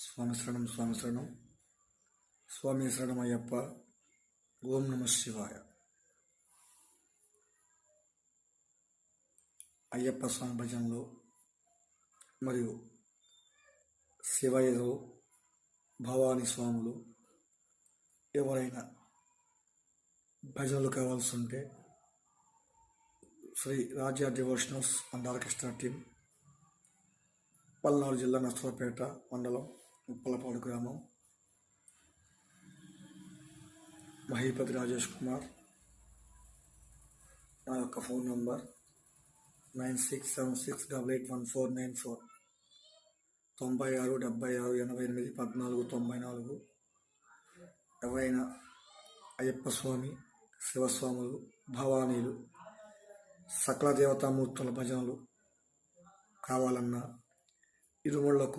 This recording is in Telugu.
స్వామి శరణం స్వామి శరణం స్వామి శరణం అయ్యప్ప. ఓం నమ శివాయ. అయ్యప్ప స్వామి భజనలో మరియు శివయ్యలో భవానీ స్వాములు ఎవరైనా భజనలు కావాల్సి ఉంటే Shri Raja devotionals and orchestra team, Palnadu జిల్లా నర్సరావుపేట మండలం ఉప్పలపాడు గ్రామం, మహీపతి రాజేష్ కుమార్. నా యొక్క ఫోన్ నంబర్ 9676881494, 9676881494. ఎవరైనా అయ్యప్ప స్వామి, శివస్వాములు, భవానీలు, సకల దేవతామూర్తుల భజనలు కావాలన్నా, ఇరుముళ్లకు